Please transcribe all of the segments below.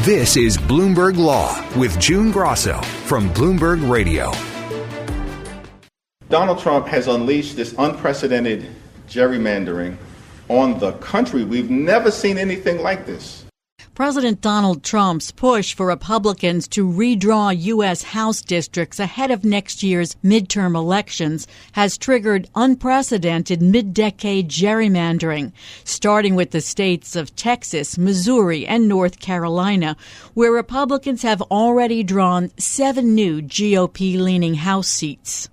This is Bloomberg Law with June Grasso from Bloomberg Radio. Donald Trump has unleashed this unprecedented gerrymandering on the country. We've never seen anything like this. President Donald Trump's push for Republicans to redraw U.S. House districts ahead of next year's midterm elections has triggered unprecedented mid-decade gerrymandering, starting with the states of Texas, Missouri, and North Carolina, where Republicans have already drawn 7 new GOP-leaning House seats.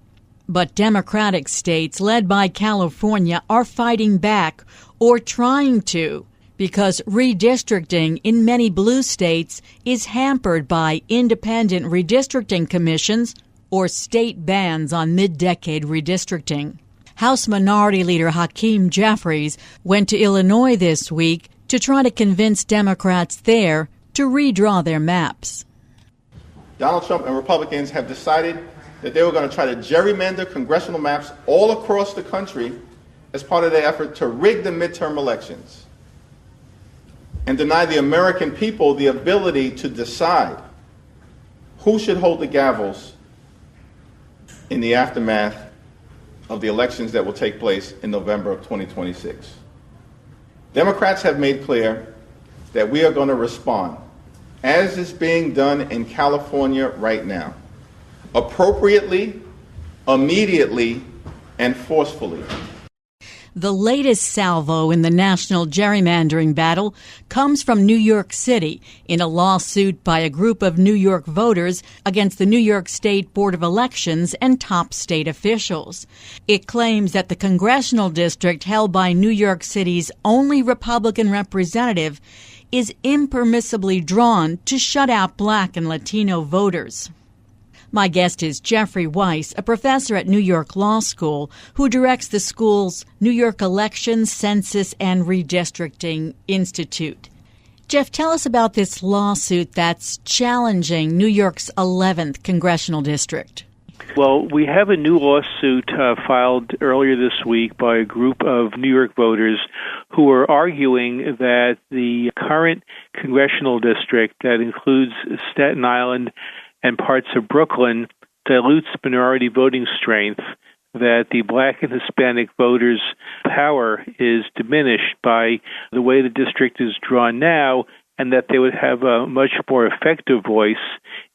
But Democratic states, led by California, are fighting back, or trying to, because redistricting in many blue states is hampered by independent redistricting commissions or state bans on mid-decade redistricting. House Minority Leader Hakeem Jeffries went to Illinois this week to try to convince Democrats there to redraw their maps. Donald Trump and Republicans have decided that they were going to try to gerrymander congressional maps all across the country as part of their effort to rig the midterm elections and deny the American people the ability to decide who should hold the gavels in the aftermath of the elections that will take place in November of 2026. Democrats have made clear that we are going to respond, as is being done in California right now, appropriately, immediately, and forcefully. The latest salvo in the national gerrymandering battle comes from New York City in a lawsuit by a group of New York voters against the New York State Board of Elections and top state officials. It claims that the congressional district held by New York City's only Republican representative is impermissibly drawn to shut out Black and Latino voters. My guest is Jeffrey Wice, a professor at New York Law School who directs the school's New York Elections, Census, and Redistricting Institute. Jeff, tell us about this lawsuit that's challenging New York's 11th congressional district. Well, we have a new lawsuit filed earlier this week by a group of New York voters who are arguing that the current congressional district that includes Staten Island and parts of Brooklyn dilutes minority voting strength, that the Black and Hispanic voters' power is diminished by the way the district is drawn now, and that they would have a much more effective voice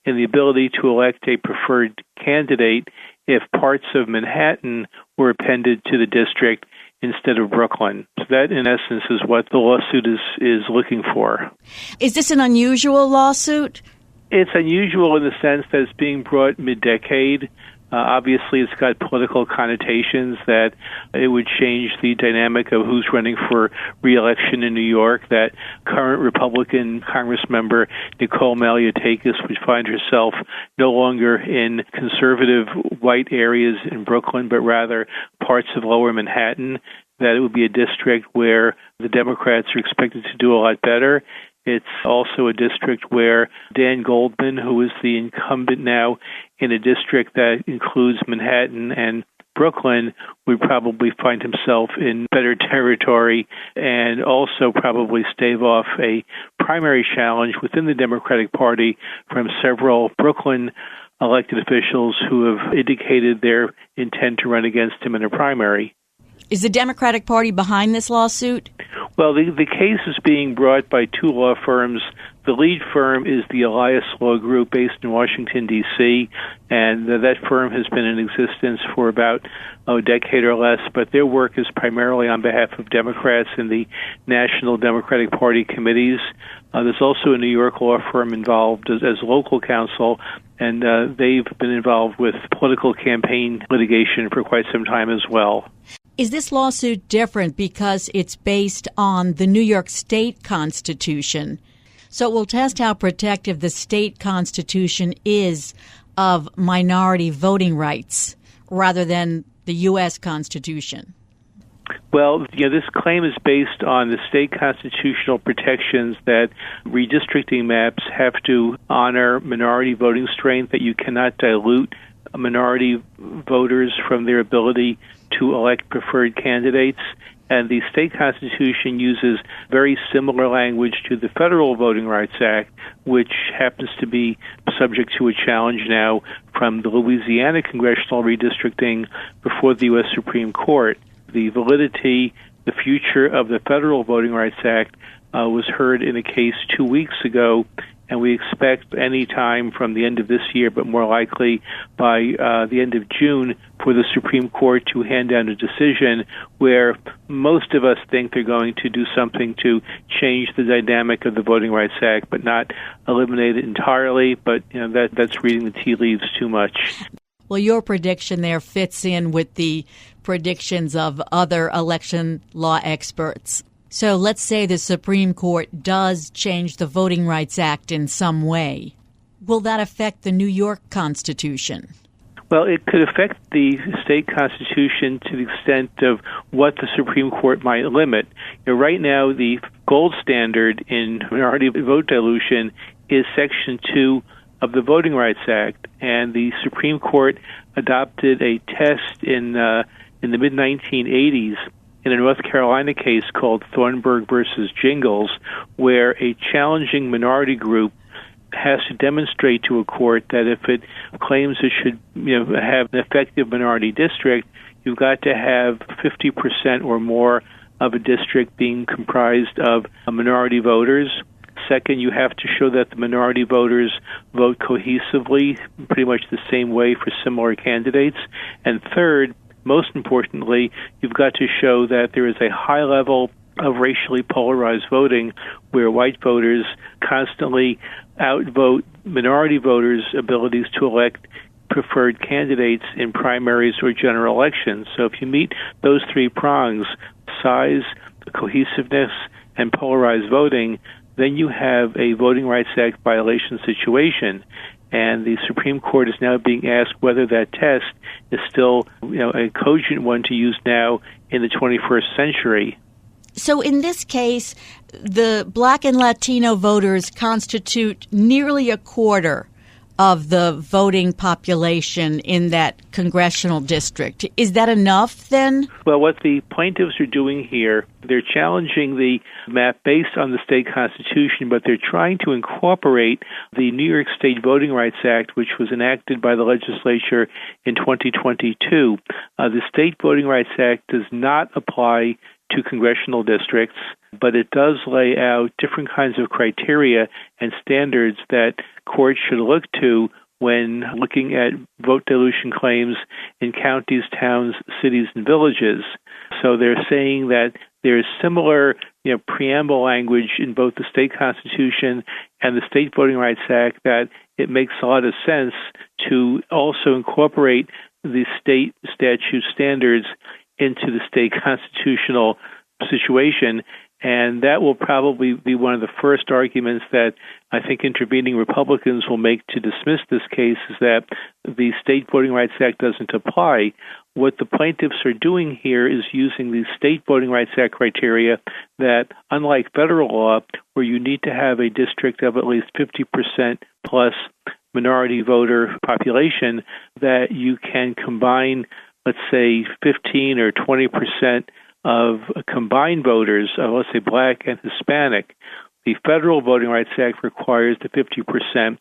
in the ability to elect a preferred candidate if parts of Manhattan were appended to the district instead of Brooklyn. So that, in essence, is what the lawsuit is looking for. Is this an unusual lawsuit? It's unusual in the sense that it's being brought mid-decade. Obviously, it's got political connotations that it would change the dynamic of who's running for re-election in New York, that current Republican Congressmember Nicole Maliotakis would find herself no longer in conservative white areas in Brooklyn, but rather parts of lower Manhattan, that it would be a district where the Democrats are expected to do a lot better. It's also a district where Dan Goldman, who is the incumbent now in a district that includes Manhattan and Brooklyn, would probably find himself in better territory and also probably stave off a primary challenge within the Democratic Party from several Brooklyn elected officials who have indicated their intent to run against him in a primary. Is the Democratic Party behind this lawsuit? Well, the case is being brought by 2 law firms. The lead firm is the Elias Law Group based in Washington, D.C., and that firm has been in existence for about a decade or less, but their work is primarily on behalf of Democrats in the National Democratic Party committees. There's also a New York law firm involved as local counsel, and they've been involved with political campaign litigation for quite some time as well. Is this lawsuit different because it's based on the New York State Constitution? So it will test how protective the state constitution is of minority voting rights rather than the U.S. Constitution. Well, this claim is based on the state constitutional protections that redistricting maps have to honor minority voting strength, that you cannot dilute minority voters from their ability to elect preferred candidates, And the state constitution uses very similar language to the Federal Voting Rights Act, which happens to be subject to a challenge now from the Louisiana congressional redistricting before the U.S. Supreme Court. The validity, the future of the Federal Voting Rights Act was heard in a case 2 weeks ago, and we expect any time from the end of this year, but more likely by the end of June, for the Supreme Court to hand down a decision where most of us think they're going to do something to change the dynamic of the Voting Rights Act, but not eliminate it entirely. But that's reading the tea leaves too much. Well, your prediction there fits in with the predictions of other election law experts. So let's say the Supreme Court does change the Voting Rights Act in some way. Will that affect the New York Constitution? Well, it could affect the state constitution to the extent of what the Supreme Court might limit. Right now, the gold standard in minority vote dilution is Section 2 of the Voting Rights Act, and the Supreme Court adopted a test in the mid-1980s in a North Carolina case called Thornburg versus Jingles, where a challenging minority group has to demonstrate to a court that if it claims it should have an effective minority district, you've got to have 50% or more of a district being comprised of minority voters. Second, you have to show that the minority voters vote cohesively, pretty much the same way for similar candidates. And third, most importantly, you've got to show that there is a high level of racially polarized voting where white voters constantly outvote minority voters' abilities to elect preferred candidates in primaries or general elections. So if you meet those three prongs, size, cohesiveness, and polarized voting, then you have a Voting Rights Act violation situation. And the Supreme Court is now being asked whether that test is still, a cogent one to use now in the 21st century. So in this case, the Black and Latino voters constitute nearly a quarter of the voting population in that congressional district. Is that enough then? Well, what the plaintiffs are doing here, they're challenging the map based on the state constitution, but they're trying to incorporate the New York State Voting Rights Act, which was enacted by the legislature in 2022. The State Voting Rights Act does not apply to congressional districts, but it does lay out different kinds of criteria and standards that courts should look to when looking at vote dilution claims in counties, towns, cities, and villages. So they're saying that there's similar preamble language in both the state constitution and the State Voting Rights Act that it makes a lot of sense to also incorporate the state statute standards into the state constitutional situation. And that will probably be one of the first arguments that I think intervening Republicans will make to dismiss this case, is that the State Voting Rights Act doesn't apply. What the plaintiffs are doing here is using the State Voting Rights Act criteria that, unlike federal law, where you need to have a district of at least 50% plus minority voter population, that you can combine, let's say, 15 or 20% of combined voters, let's say Black and Hispanic. The Federal Voting Rights Act requires the 50%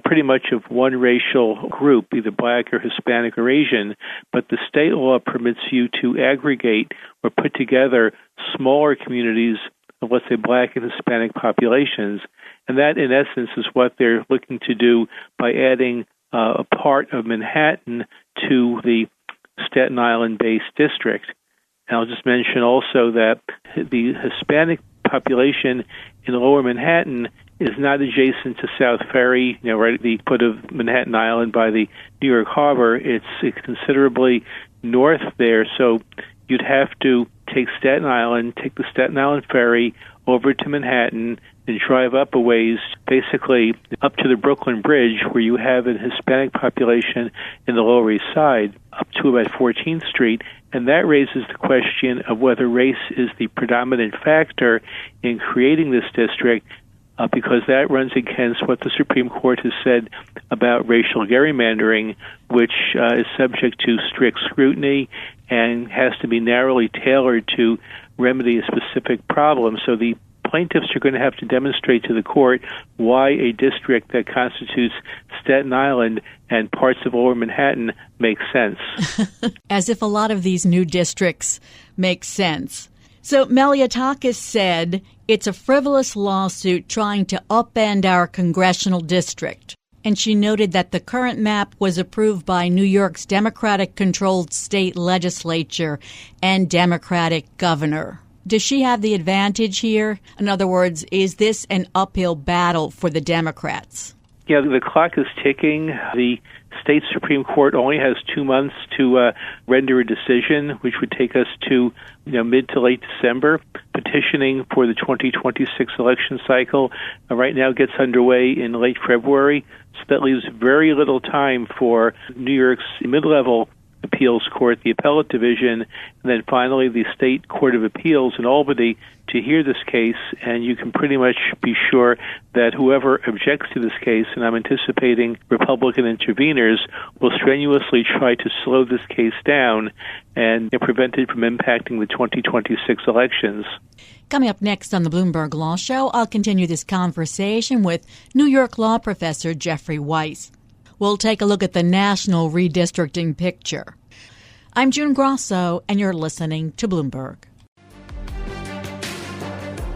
pretty much of one racial group, either Black or Hispanic or Asian, but the state law permits you to aggregate or put together smaller communities of, let's say, Black and Hispanic populations. And that, in essence, is what they're looking to do by adding a part of Manhattan to the Staten Island-based district. And I'll just mention also that the Hispanic population in Lower Manhattan is not adjacent to South Ferry, right at the foot of Manhattan Island by the New York Harbor. It's considerably north there, so you'd have to take Staten Island, take the Staten Island Ferry over to Manhattan, and drive up a ways, basically up to the Brooklyn Bridge, where you have a Hispanic population in the Lower East Side, up to about 14th Street. And that raises the question of whether race is the predominant factor in creating this district. because that runs against what the Supreme Court has said about racial gerrymandering, which is subject to strict scrutiny and has to be narrowly tailored to remedy a specific problem. So the plaintiffs are going to have to demonstrate to the court why a district that constitutes Staten Island and parts of Lower Manhattan makes sense. As if a lot of these new districts make sense. So Meliotakis said it's a frivolous lawsuit trying to upend our congressional district. And she noted that the current map was approved by New York's Democratic-controlled state legislature and Democratic governor. Does she have the advantage here? In other words, is this an uphill battle for the Democrats? Yeah, the clock is ticking. The state Supreme Court only has 2 months to render a decision, which would take us to mid to late December. Petitioning for the 2026 election cycle right now gets underway in late February, so that leaves very little time for New York's mid-level appeals court, the appellate division, and then finally the state court of appeals in Albany to hear this case. And you can pretty much be sure that whoever objects to this case, and I'm anticipating Republican interveners, will strenuously try to slow this case down and prevent it from impacting the 2026 elections. Coming up next on the Bloomberg Law Show, I'll continue this conversation with New York law professor Jeffrey Wice. We'll take a look at the national redistricting picture. I'm June Grasso, and you're listening to Bloomberg.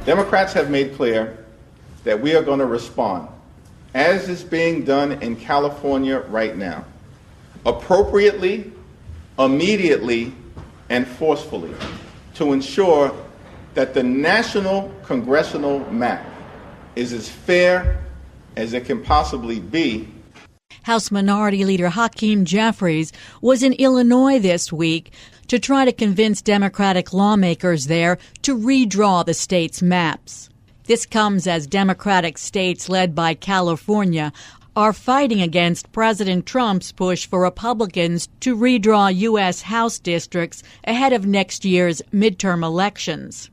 Democrats have made clear that we are going to respond, as is being done in California right now, appropriately, immediately, and forcefully, to ensure that the national congressional map is as fair as it can possibly be. House Minority Leader Hakeem Jeffries was in Illinois this week to try to convince Democratic lawmakers there to redraw the state's maps. This comes as Democratic states led by California are fighting against President Trump's push for Republicans to redraw U.S. House districts ahead of next year's midterm elections.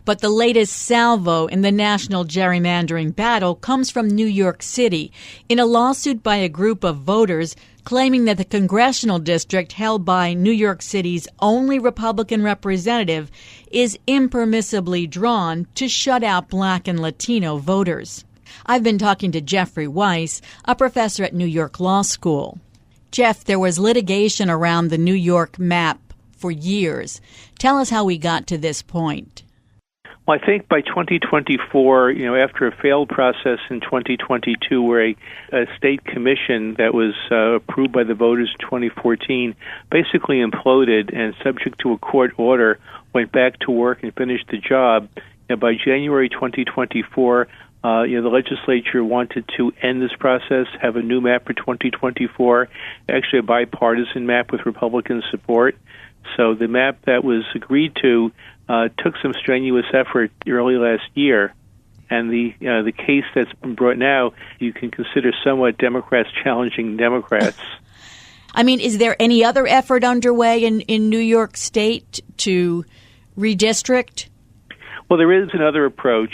But the latest salvo in the national gerrymandering battle comes from New York City in a lawsuit by a group of voters claiming that the congressional district held by New York City's only Republican representative is impermissibly drawn to shut out Black and Latino voters. I've been talking to Jeffrey Wice, a professor at New York Law School. Jeff, there was litigation around the New York map for years. Tell us how we got to this point. Well, I think by 2024, after a failed process in 2022 where a state commission that was approved by the voters in 2014 basically imploded and subject to a court order went back to work and finished the job, by January 2024, the legislature wanted to end this process, have a new map for 2024, actually a bipartisan map with Republican support. So the map that was agreed to took some strenuous effort early last year, and the case that's been brought now you can consider somewhat Democrats challenging Democrats. I mean, is there any other effort underway in New York State to redistrict? Well, there is another approach.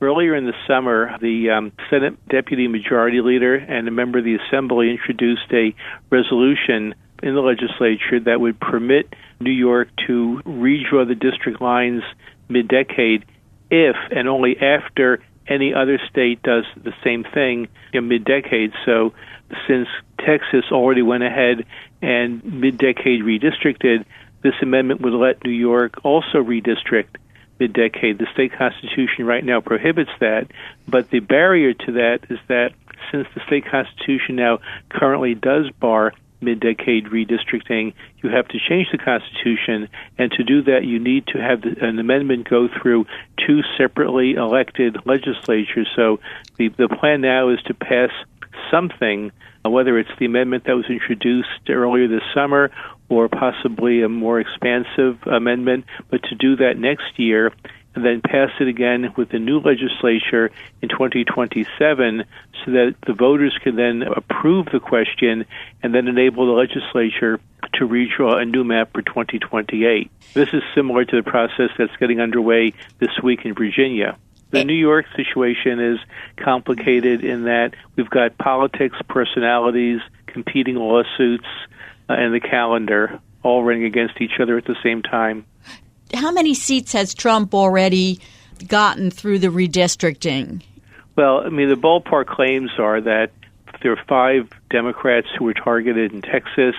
Earlier in the summer, the Senate Deputy Majority Leader and a member of the Assembly introduced a resolution in the legislature that would permit New York to redraw the district lines mid-decade if and only after any other state does the same thing in mid-decade. So since Texas already went ahead and mid-decade redistricted, this amendment would let New York also redistrict mid-decade. The state constitution right now prohibits that, but the barrier to that is that since the state constitution now currently does bar mid-decade redistricting, you have to change the Constitution, and to do that you need to have an amendment go through two separately elected legislatures. So the plan now is to pass something, whether it's the amendment that was introduced earlier this summer or possibly a more expansive amendment, but to do that next year and then pass it again with the new legislature in 2027 so that the voters can then approve the question and then enable the legislature to redraw a new map for 2028. This is similar to the process that's getting underway this week in Virginia. The New York situation is complicated in that we've got politics, personalities, competing lawsuits, and the calendar all running against each other at the same time. How many seats has Trump already gotten through the redistricting? Well, I mean, the ballpark claims are that there are 5 Democrats who were targeted in Texas,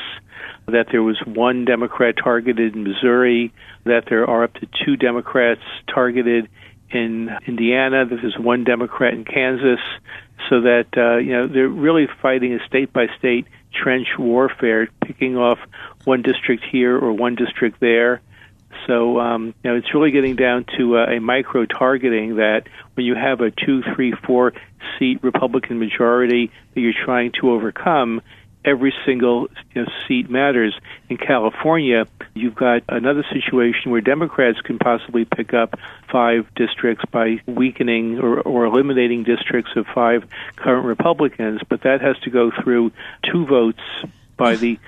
that there was 1 Democrat targeted in Missouri, that there are up to 2 Democrats targeted in Indiana, that there's 1 Democrat in Kansas, so that they're really fighting a state-by-state trench warfare, picking off 1 district here or 1 district there. So, it's really getting down to a micro-targeting that when you have a 2, 3, 4 seat Republican majority that you're trying to overcome, every single seat matters. In California, you've got another situation where Democrats can possibly pick up 5 districts by weakening or eliminating districts of 5 current Republicans, but that has to go through 2 votes by the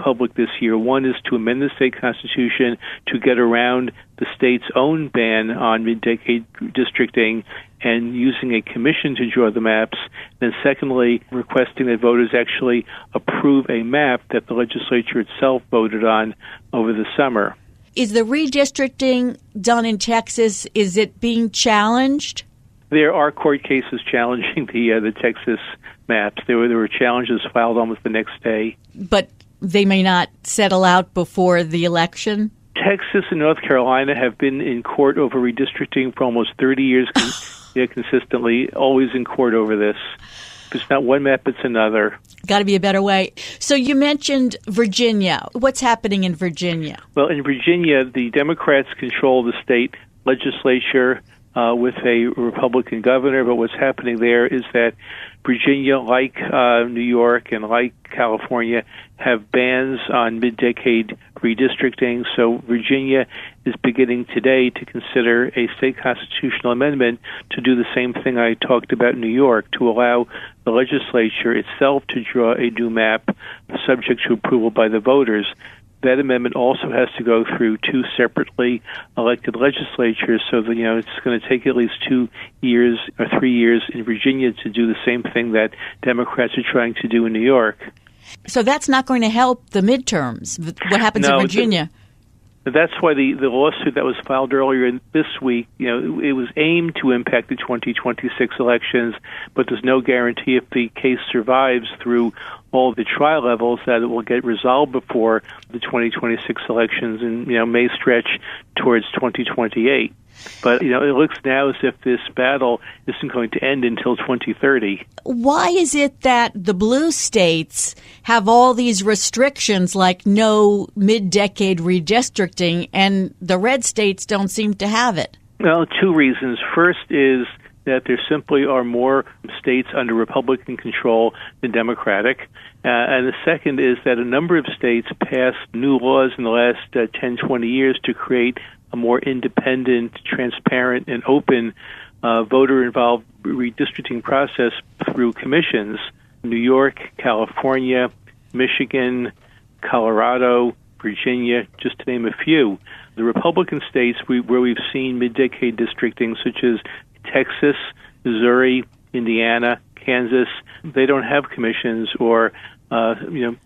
public this year. One is to amend the state constitution to get around the state's own ban on mid-decade districting and using a commission to draw the maps. And secondly, requesting that voters actually approve a map that the legislature itself voted on over the summer. Is the redistricting done in Texas, is it being challenged? There are court cases challenging the Texas maps. There were challenges filed almost the next day. But they may not settle out before the election? Texas and North Carolina have been in court over redistricting for almost 30 years consistently, always in court over this. If it's not one map, it's another. Got to be a better way. So you mentioned Virginia. What's happening in Virginia? Well, in Virginia, the Democrats control the state legislature with a Republican governor, but what's happening there is that Virginia, like New York and like California, have bans on mid-decade redistricting. So Virginia is beginning today to consider a state constitutional amendment to do the same thing I talked about in New York, to allow the legislature itself to draw a new map subject to approval by the voters. That amendment also has to go through 2 separately elected legislatures, so that it's going to take at least 2 years or 3 years in Virginia to do the same thing that Democrats are trying to do in New York. So that's not going to help the midterms. What happens in Virginia? That's why the lawsuit that was filed earlier this week, it was aimed to impact the 2026 elections, but there's no guarantee if the case survives through all the trial levels that it will get resolved before the 2026 elections and, may stretch towards 2028. But, it looks now as if this battle isn't going to end until 2030. Why is it that the blue states have all these restrictions like no mid-decade redistricting and the red states don't seem to have it? Well, 2 reasons. First is that there simply are more states under Republican control than Democratic. And the second is that a number of states passed new laws in the last 10, 20 years to create a more independent, transparent, and open voter-involved redistricting process through commissions. New York, California, Michigan, Colorado, Virginia, just to name a few. The Republican states where we've seen mid-decade districting, such as Texas, Missouri, Indiana, Kansas, they don't have commissions or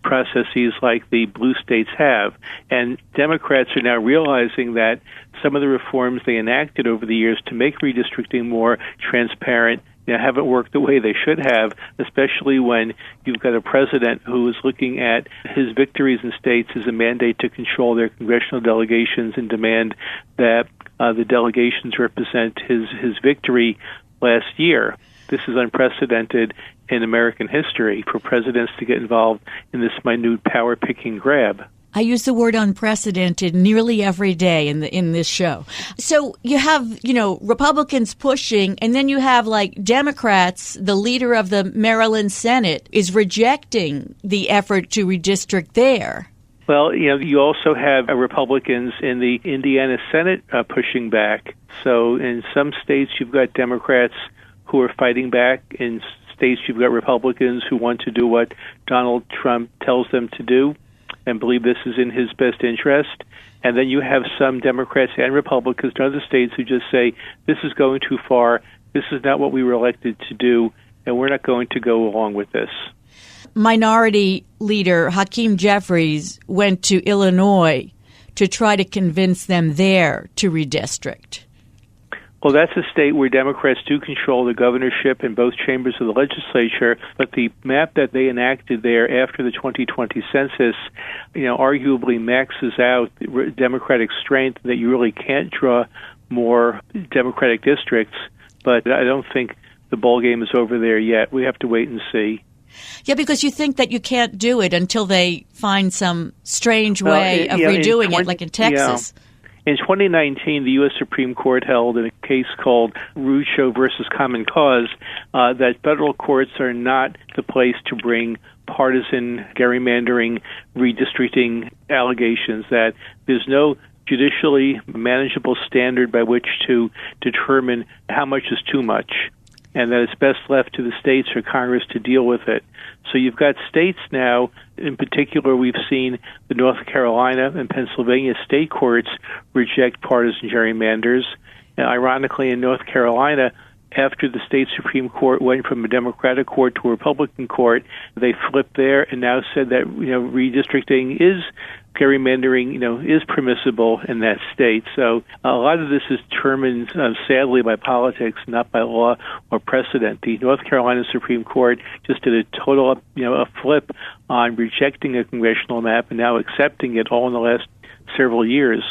processes like the blue states have. And Democrats are now realizing that some of the reforms they enacted over the years to make redistricting more transparent haven't worked the way they should have, especially when you've got a president who is looking at his victories in states as a mandate to control their congressional delegations and demand that the delegations represent his victory last year. This is unprecedented in American history for presidents to get involved in this minute power-picking grab. I use the word unprecedented nearly every day in this show. So you have, Republicans pushing, and then you have Democrats, the leader of the Maryland Senate is rejecting the effort to redistrict there. Well, you also have Republicans in the Indiana Senate pushing back. So in some states you've got Democrats who are fighting back. In states you've got Republicans who want to do what Donald Trump tells them to do. and believe this is in his best interest. And then you have some Democrats and Republicans in other states who just say, this is going too far, this is not what we were elected to do, and we're not going to go along with this. Minority Leader Hakeem Jeffries went to Illinois to try to convince them there to redistrict. Well, that's a state where Democrats do control the governorship in both chambers of the legislature, but the map that they enacted there after the 2020 census, arguably maxes out the Democratic strength, that you really can't draw more Democratic districts, but I don't think the ballgame is over there yet. We have to wait and see. Yeah, because you think that you can't do it until they find some strange way of redoing it, like in Texas. Yeah. In 2019, the U.S. Supreme Court held in a case called Rucho versus Common Cause that federal courts are not the place to bring partisan gerrymandering, redistricting allegations, that there's no judicially manageable standard by which to determine how much is too much, and that it's best left to the states or Congress to deal with it. So you've got states now, in particular, we've seen the North Carolina and Pennsylvania state courts reject partisan gerrymanders. And ironically, in North Carolina, after the state Supreme Court went from a Democratic court to a Republican court, they flipped there and now said that redistricting is gerrymandering, is permissible in that state. So a lot of this is determined, sadly, by politics, not by law or precedent. The North Carolina Supreme Court just did a total, a flip on rejecting a congressional map and now accepting it all in the last several years.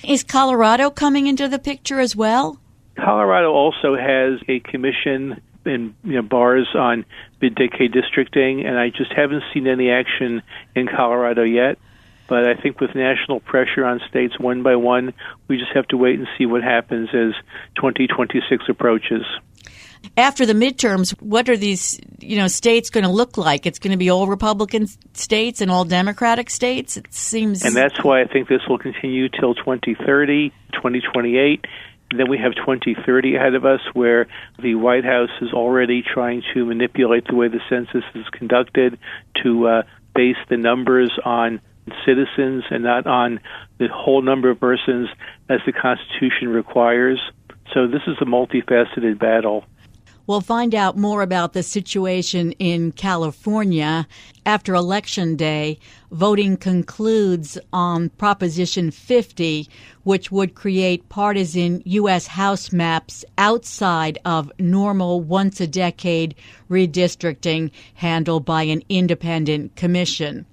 Is Colorado coming into the picture as well? Colorado also has a commission and bars on mid-decade districting, and I just haven't seen any action in Colorado yet. But I think with national pressure on states one by one, we just have to wait and see what happens as 2026 approaches. After the midterms, what are these states going to look like? It's going to be all Republican states and all Democratic states? It seems. And that's why I think this will continue till 2030, 2028. Then we have 2030 ahead of us, where the White House is already trying to manipulate the way the census is conducted to base the numbers on citizens and not on the whole number of persons as the Constitution requires. So this is a multifaceted battle. We'll find out more about the situation in California after Election Day. Voting concludes on Proposition 50, which would create partisan U.S. House maps outside of normal once-a-decade redistricting handled by an independent commission.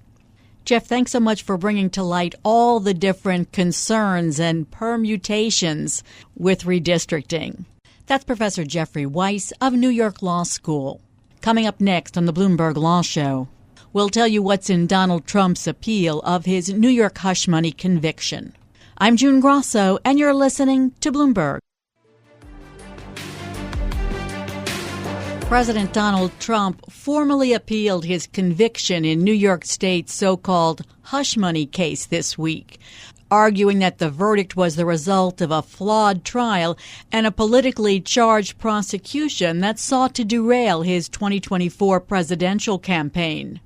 Jeff, thanks so much for bringing to light all the different concerns and permutations with redistricting. That's Professor Jeffrey Wice of New York Law School. Coming up next on the Bloomberg Law Show, we'll tell you what's in Donald Trump's appeal of his New York hush money conviction. I'm June Grasso, and you're listening to Bloomberg. President Donald Trump formally appealed his conviction in New York State's so-called hush money case this week, arguing that the verdict was the result of a flawed trial and a politically charged prosecution that sought to derail his 2024 presidential campaign.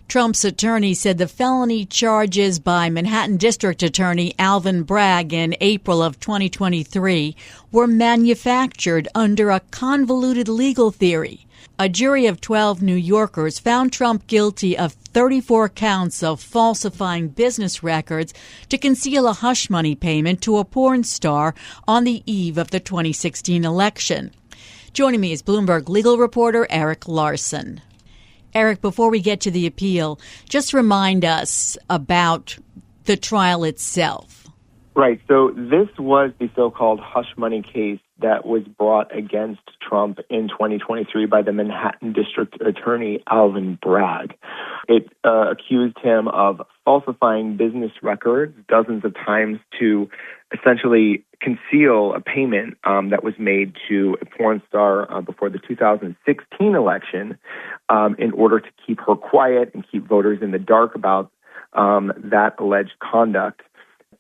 Trump's attorney said the felony charges by Manhattan District Attorney Alvin Bragg in April of 2023 were manufactured under a convoluted legal theory. A jury of 12 New Yorkers found Trump guilty of 34 counts of falsifying business records to conceal a hush money payment to a porn star on the eve of the 2016 election. Joining me is Bloomberg legal reporter Erik Larson. Erik, before we get to the appeal, just remind us about the trial itself. Right. So this was the so-called hush money case that was brought against Trump in 2023 by the Manhattan District Attorney Alvin Bragg. It accused him of falsifying business records dozens of times to essentially conceal a payment that was made to a porn star before the 2016 election in order to keep her quiet and keep voters in the dark about that alleged conduct.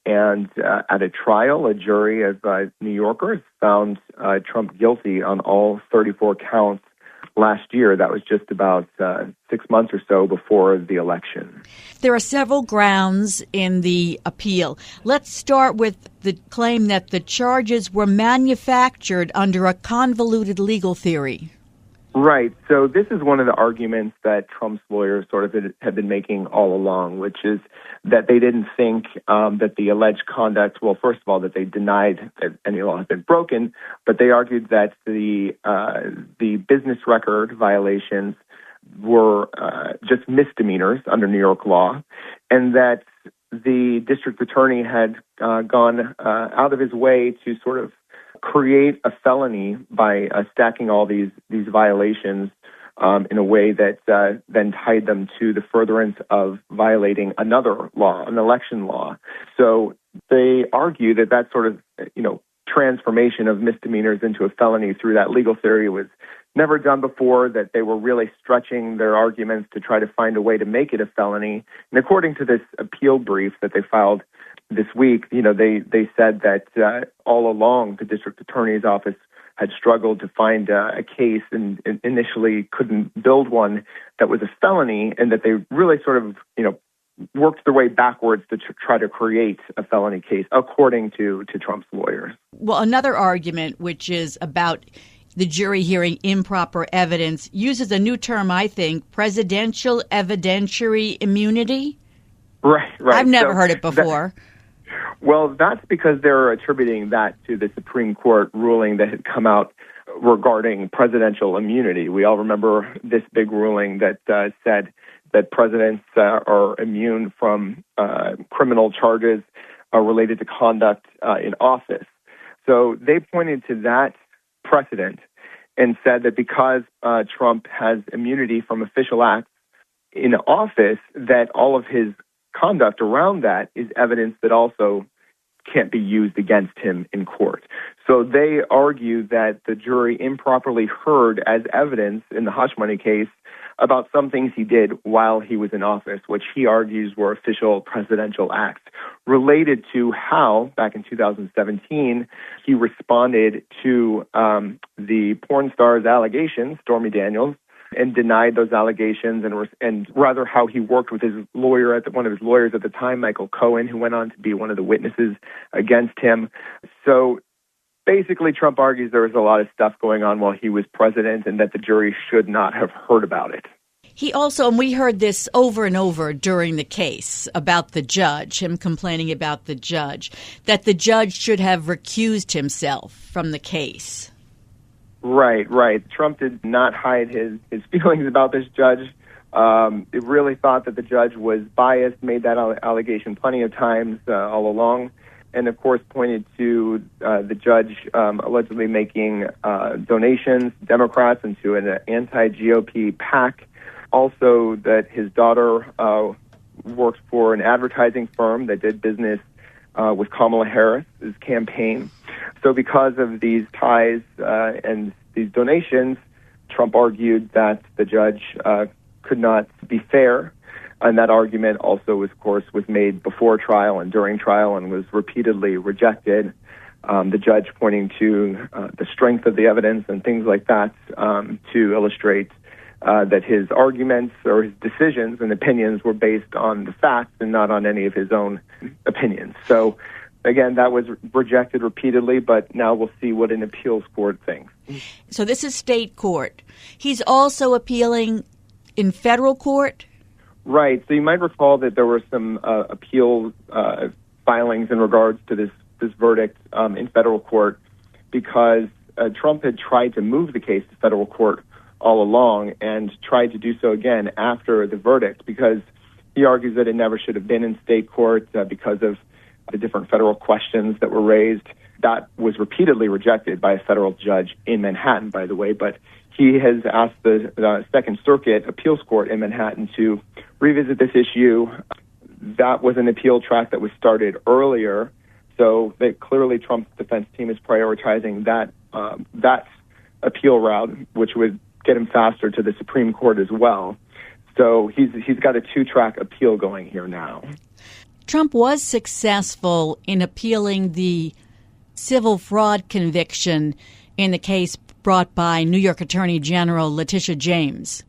And at a trial, a jury of New Yorkers found Trump guilty on all 34 counts last year. That was just about 6 months or so before the election. There are several grounds in the appeal. Let's start with the claim that the charges were manufactured under a convoluted legal theory. Right. So this is one of the arguments that Trump's lawyers sort of have been making all along, which is that they didn't think that the alleged conduct, well, first of all, that they denied that any law had been broken, but they argued that the business record violations were just misdemeanors under New York law, and that the district attorney had gone out of his way to sort of create a felony by stacking all these violations in a way that then tied them to the furtherance of violating another law, an election law. So they argue that that sort of, transformation of misdemeanors into a felony through that legal theory was never done before, that they were really stretching their arguments to try to find a way to make it a felony. And according to this appeal brief that they filed this week, they said that all along the district attorney's office had struggled to find a case and initially couldn't build one that was a felony, and that they really sort of, worked their way backwards to try to create a felony case, according to Trump's lawyers. Well, another argument, which is about the jury hearing improper evidence, uses a new term, I think, presidential evidentiary immunity. Right. I've never heard it before. Well, that's because they're attributing that to the Supreme Court ruling that had come out regarding presidential immunity. We all remember this big ruling that said that presidents are immune from criminal charges related to conduct in office. So they pointed to that precedent and said that because Trump has immunity from official acts in office, that all of his conduct around that is evidence that also can't be used against him in court. So they argue that the jury improperly heard as evidence in the hush money case about some things he did while he was in office, which he argues were official presidential acts related to how, back in 2017, he responded to the porn star's allegations, Stormy Daniels, and denied those allegations, and rather how he worked with his lawyer, one of his lawyers at the time, Michael Cohen, who went on to be one of the witnesses against him. So basically, Trump argues there was a lot of stuff going on while he was president and that the jury should not have heard about it. He also, and we heard this over and over during the case about the judge, him complaining about the judge, that the judge should have recused himself from the case. Right. Trump did not hide his feelings about this judge. It really thought that the judge was biased, made that allegation plenty of times all along, and of course pointed to the judge allegedly making donations to Democrats and to an anti-GOP PAC. Also that his daughter worked for an advertising firm that did business with Kamala Harris's campaign. So because of these ties and these donations, Trump argued that the judge could not be fair. And that argument also, was made before trial and during trial and was repeatedly rejected. The judge pointing to the strength of the evidence and things like that to illustrate that his arguments or his decisions and opinions were based on the facts and not on any of his own opinions. So, again, that was rejected repeatedly, but now we'll see what an appeals court thinks. So this is state court. He's also appealing in federal court? Right. So you might recall that there were some appeal filings in regards to this verdict in federal court because Trump had tried to move the case to federal court all along and tried to do so again after the verdict because he argues that it never should have been in state court because of the different federal questions that were raised. That was repeatedly rejected by a federal judge in Manhattan, by the way, but he has asked the Second Circuit Appeals Court in Manhattan to revisit this issue. That was an appeal track that was started earlier, so that clearly Trump's defense team is prioritizing that appeal route, which would get him faster to the Supreme Court as well. So he's got a two-track appeal going here now. Trump was successful in appealing the civil fraud conviction in the case brought by New York Attorney General Letitia James.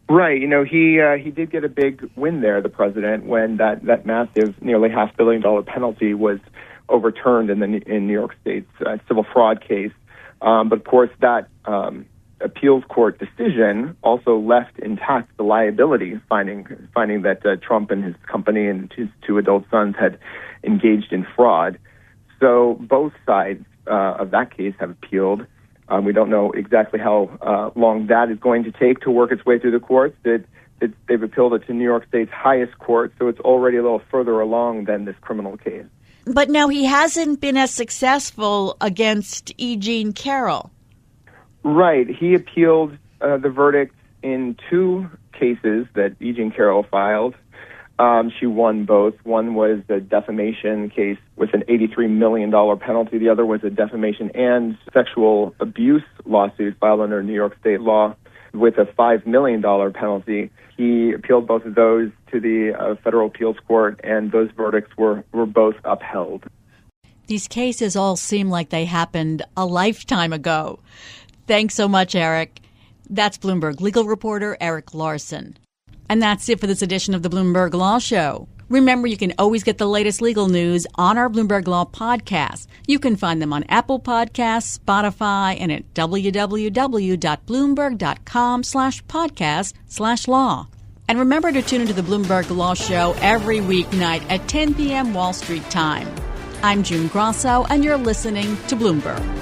Right. He did get a big win there, the president, when that massive, nearly $500 million penalty was overturned in New York State's civil fraud case. But of course, that appeals court decision also left intact the liability, finding that Trump and his company and his two adult sons had engaged in fraud. So both sides of that case have appealed. We don't know exactly how long that is going to take to work its way through the courts. They've appealed it to New York State's highest court, so it's already a little further along than this criminal case. But now he hasn't been as successful against E. Jean Carroll. Right. He appealed the verdict in two cases that E. Jean Carroll filed. She won both. One was a defamation case with an $83 million penalty. The other was a defamation and sexual abuse lawsuit filed under New York State law with a $5 million penalty. He appealed both of those to the federal appeals court, and those verdicts were both upheld. These cases all seem like they happened a lifetime ago. Thanks so much, Erik. That's Bloomberg legal reporter Erik Larson. And that's it for this edition of the Bloomberg Law Show. Remember, you can always get the latest legal news on our Bloomberg Law podcast. You can find them on Apple Podcasts, Spotify, and at www.bloomberg.com/podcast/law. And remember to tune into the Bloomberg Law Show every weeknight at 10 p.m. Wall Street time. I'm June Grasso, and you're listening to Bloomberg.